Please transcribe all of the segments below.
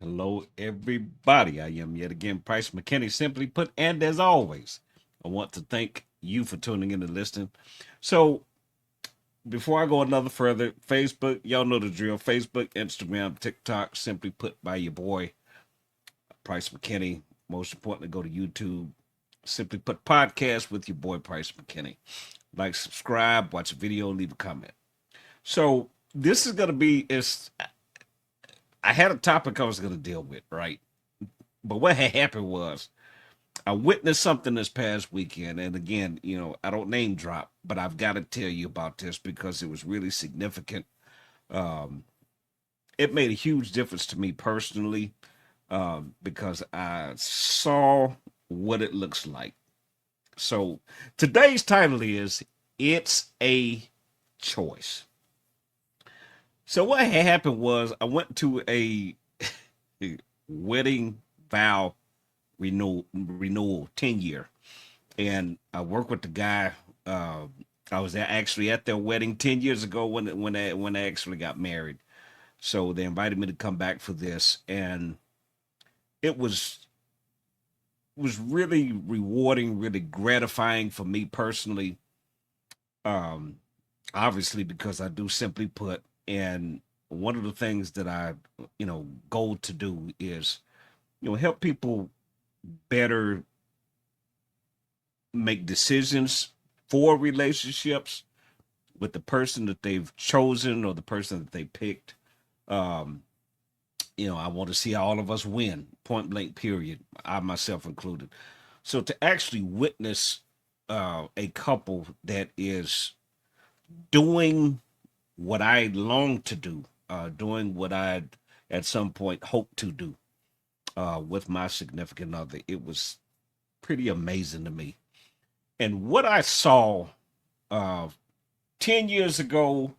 Hello, everybody. I am yet again Price McKinney, simply put. And as always, I want to thank you for tuning in and listening. So, before I go another further, Facebook, y'all know the drill. Facebook, Instagram, TikTok, simply put by your boy Price McKinney. Most importantly, go to YouTube, simply put podcast with your boy Price McKinney. Like, subscribe, watch a video, leave a comment. So, this is going to be, I had a topic I was going to deal with, right? But what had happened was I witnessed something this past weekend, and again, I don't name drop, but I've got to tell you about this because it was really significant. Um, it made a huge difference to me personally because I saw what it looks like. So today's title is "It's a Choice." So what had happened was I went to a wedding vow renewal 10 year, and I worked with the guy. Uh, I was actually at their wedding 10 years ago when they actually got married. So they invited me to come back for this, and it was really rewarding, really gratifying for me personally. Um, Obviously because I do simply put, and one of the things that I go to do is help people better make decisions for relationships with the person that they've chosen or the person that they picked. Um, I want to see all of us win, point blank, period. I myself included. So to actually witness a couple that is doing what I long to do, doing what I at some point hope to do with my significant other, it was pretty amazing to me. And what I saw uh, 10 years ago,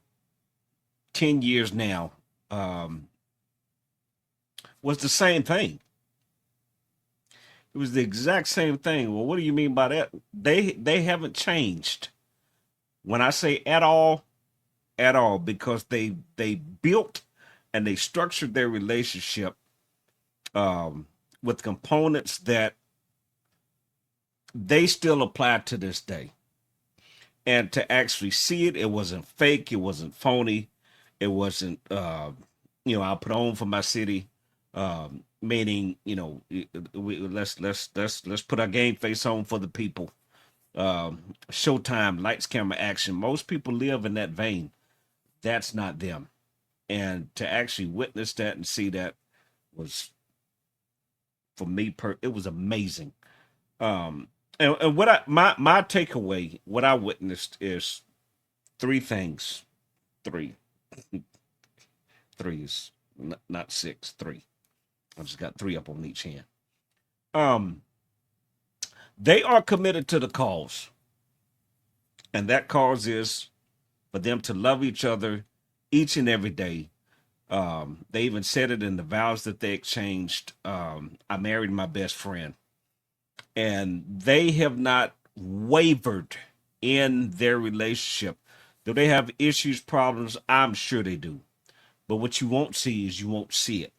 10 years now, um, was the same thing. It was the exact same thing. Well, what do you mean by that? They haven't changed. When I say at all, because they built and they structured their relationship um, with components that they still apply to this day. And to actually see it, it wasn't fake, it wasn't phony, it wasn't I'll put on for my city. Meaning, let's put our game face on for the people. Showtime, lights, camera, action. Most people live in that vein. That's not them. And to actually witness that and see that was, for me, it was amazing. Um, and what my takeaway, what I witnessed is three things. Three, three is not six. Three. I just got three up on each hand. Um, they are committed to the cause, and that cause is for them to love each other each and every day. They even said it in the vows that they exchanged. I married my best friend, and they have not wavered in their relationship. Do they have issues, problems? I'm sure they do. But what you won't see is you won't see it,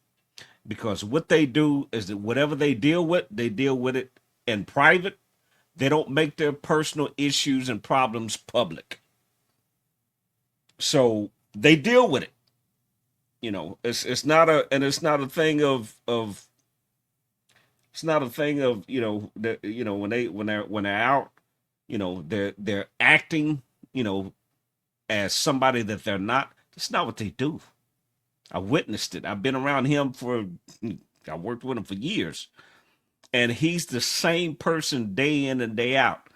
because what they do is that whatever they deal with it in private. They don't make their personal issues and problems public. So they deal with it. It's not a thing of it's not a thing of that when they're out, they're acting, as somebody that they're not. That's not what they do. I witnessed it. I've been around him I worked with him for years, and he's the same person day in and day out,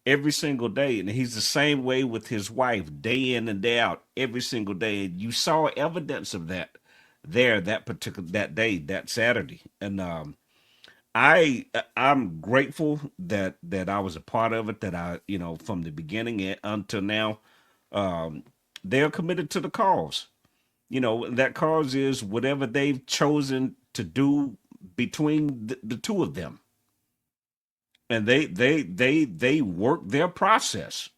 every single day. And he's the same way with his wife, day in and day out, every single day. And you saw evidence of that there that day, that Saturday. And I'm grateful that I was a part of it, that I, from the beginning until now, um, they're committed to the cause. That cause is whatever they've chosen to do between the two of them, and they work their process.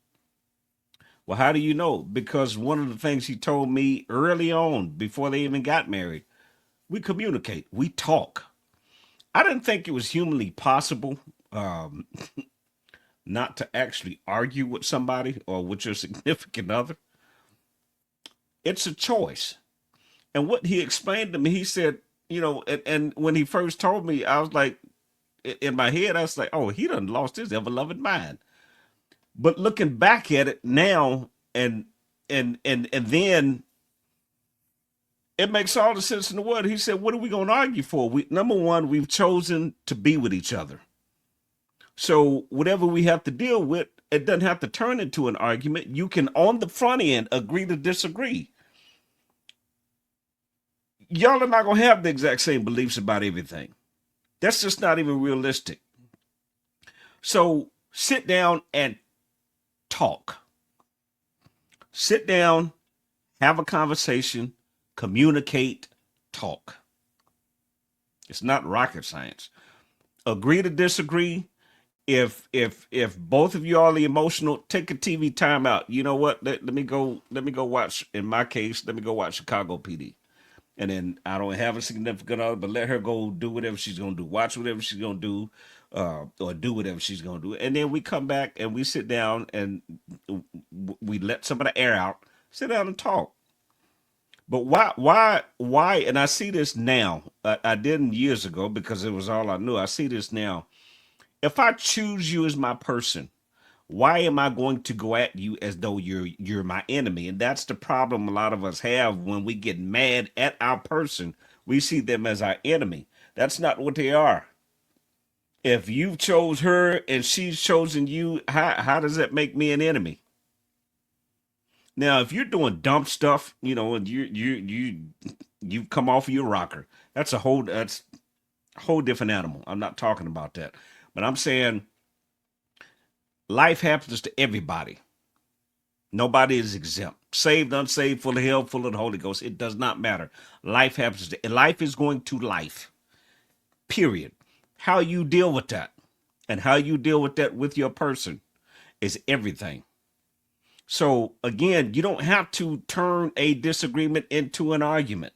Well, how do you know? Because one of the things he told me early on, before they even got married, We communicate. We talk. I didn't think it was humanly possible um, not to actually argue with somebody or with your significant other. It's a choice. And what he explained to me, he said, and when he first told me, I was like, in my head, I was like, oh, he done lost his ever loving mind. But looking back at it now, and then it makes all the sense in the world. He said, what are we going to argue for? Number one, we've chosen to be with each other. So whatever we have to deal with, it doesn't have to turn into an argument. You can, on the front end, agree to disagree. Y'all are not going to have the exact same beliefs about everything. That's just not even realistic. So sit down and talk. Sit down, have a conversation, communicate, talk. It's not rocket science. Agree to disagree. If both of you are emotional, take a TV timeout. You know what? Let me go watch. In my case, let me go watch Chicago PD. And then I don't have a significant other, but let her go do whatever she's gonna do, watch whatever she's gonna do, or do whatever she's gonna do, and then we come back and we sit down and we let some of the air out, sit down and talk. But why? And I see this now. I didn't years ago because it was all I knew. I see this now. If I choose you as my person, why am I going to go at you as though you're my enemy? And that's the problem a lot of us have when we get mad at our person. We see them as our enemy. That's not what they are. If you chose her and she's chosen you, how does that make me an enemy? Now, if you're doing dumb stuff, and you've come off of your rocker, that's a whole different animal. I'm not talking about that. But I'm saying life happens to everybody. Nobody is exempt. Saved, unsaved, full of hell, full of the Holy Ghost. It does not matter. Life happens to life is going to life. Period. How you deal with that and how you deal with that with your person is everything. So again, you don't have to turn a disagreement into an argument.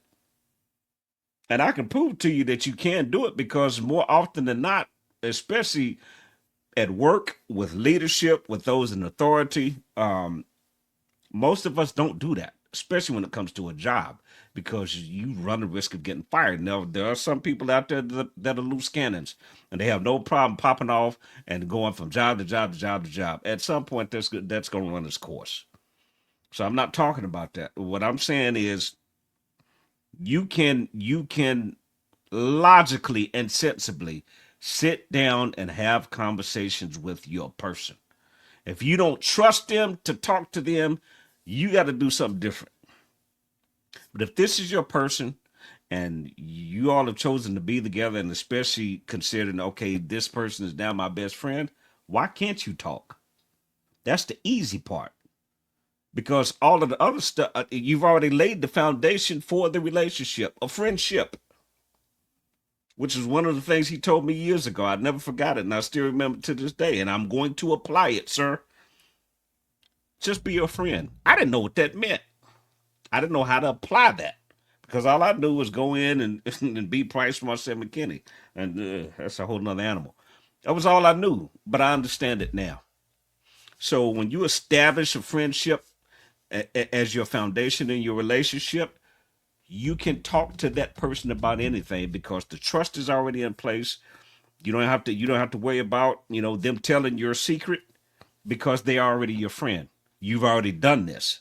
And I can prove to you that you can do it because more often than not, especially at work, with leadership, with those in authority, most of us don't do that, especially when it comes to a job, because you run the risk of getting fired. Now, there are some people out there that are loose cannons, and they have no problem popping off and going from job to job to job to job. At some point, that's going to run its course. So I'm not talking about that. What I'm saying is you can logically and sensibly sit down and have conversations with your person. If you don't trust them to talk to them, you got to do something different. But if this is your person and you all have chosen to be together, and especially considering, okay, this person is now my best friend, why can't you talk? That's the easy part. Because all of the other stuff, you've already laid the foundation for the relationship, a friendship, which is one of the things he told me years ago. I never forgot it, and I still remember to this day. And I'm going to apply it, sir. Just be your friend. I didn't know what that meant. I didn't know how to apply that because all I knew was go in and, and be Price Marcel McKinney, and that's a whole nother animal. That was all I knew, but I understand it now. So when you establish a friendship as your foundation in your relationship, you can talk to that person about anything because the trust is already in place. You don't have to worry about them telling your secret because they are already your friend. You've already done this.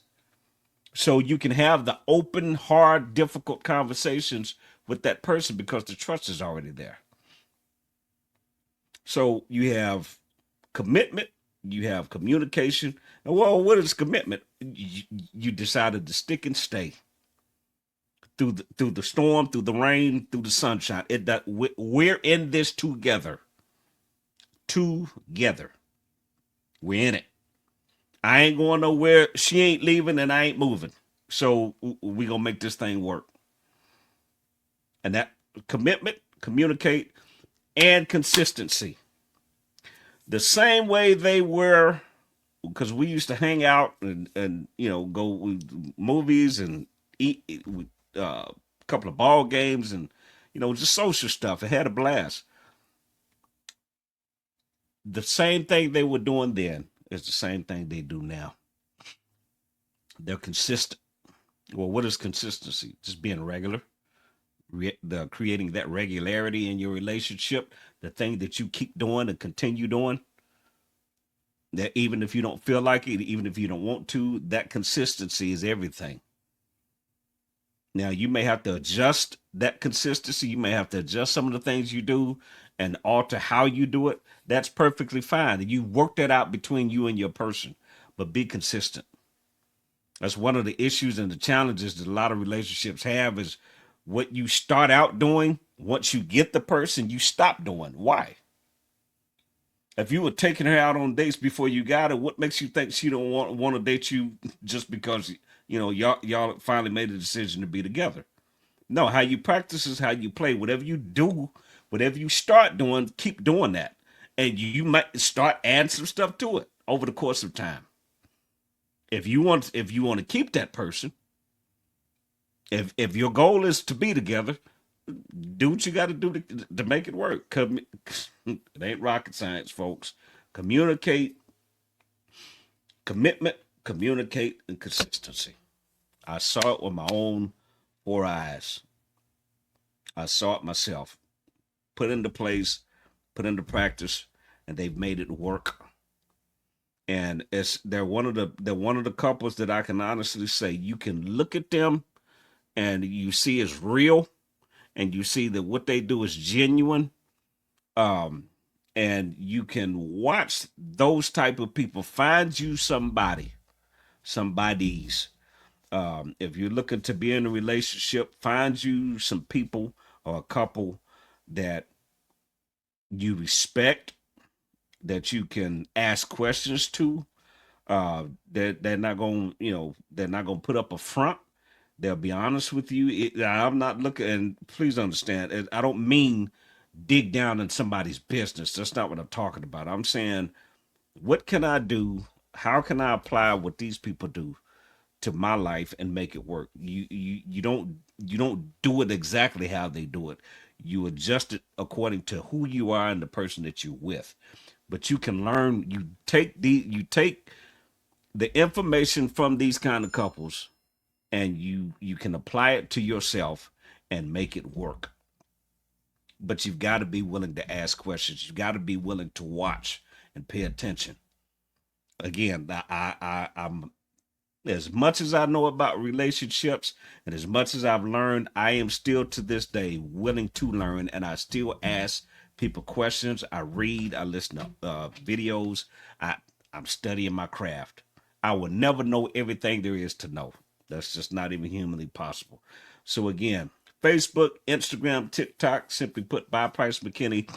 So you can have the open, hard, difficult conversations with that person because the trust is already there. So you have commitment, you have communication. And well, what is commitment? You decided to stick and stay through the storm, through the rain, through the sunshine. We're in this together. Together. We're in it. I ain't going nowhere. She ain't leaving and I ain't moving. So we gonna make this thing work. And that commitment, communicate, and consistency. The same way they were, because we used to hang out and go with movies and eat, couple of ball games and, just social stuff. I had a blast. The same thing they were doing then is the same thing they do now. They're consistent. Well, what is consistency? Just being regular, the creating that regularity in your relationship, the thing that you keep doing and continue doing. That even if you don't feel like it, even if you don't want to, that consistency is everything. Now, you may have to adjust that consistency. You may have to adjust some of the things you do and alter how you do it. That's perfectly fine. And you work that out between you and your person, but be consistent. That's one of the issues and the challenges that a lot of relationships have is what you start out doing. Once you get the person, you stop doing. Why? If you were taking her out on dates before you got her, what makes you think she don't want to date you just because y'all finally made a decision to be together? No, how you practice is how you play. Whatever you do, whatever you start doing, keep doing that, and you might start adding some stuff to it over the course of time. If you want to keep that person, if your goal is to be together, do what you got to do to make it work. It ain't rocket science, folks. Communicate, commitment, communicate, and consistency. I saw it with my own 4 eyes. I saw it myself. Put into place, put into practice, and they've made it work. And they're one of the couples that I can honestly say you can look at them and you see it's real, and you see that what they do is genuine. And you can watch those type of people find you somebody's. If you're looking to be in a relationship, find you some people or a couple that you respect, that you can ask questions to. They're not going, they're not going to put up a front. They'll be honest with you. I'm not looking, and please understand, I don't mean dig down in somebody's business. That's not what I'm talking about. I'm saying, what can I do? How can I apply what these people do to my life and make it work? You don't do it exactly how they do it. You adjust it according to who you are and the person that you're with. But you can learn. You take the information from these kind of couples, and you can apply it to yourself and make it work. But you've got to be willing to ask questions. You've got to be willing to watch and pay attention. Again, I'm as much as I know about relationships and as much as I've learned, I am still to this day willing to learn, and I still ask people questions. I read, I listen to videos. I'm studying my craft. I will never know everything there is to know. That's just not even humanly possible. So again, Facebook, Instagram, TikTok, simply put by Price McKinney.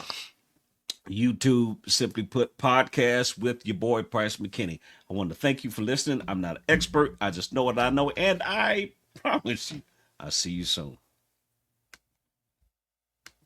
YouTube, simply put, podcast with your boy Price McKinney. I want to thank you for listening. I'm not an expert. I just know what I know, and I promise you, I'll see you soon.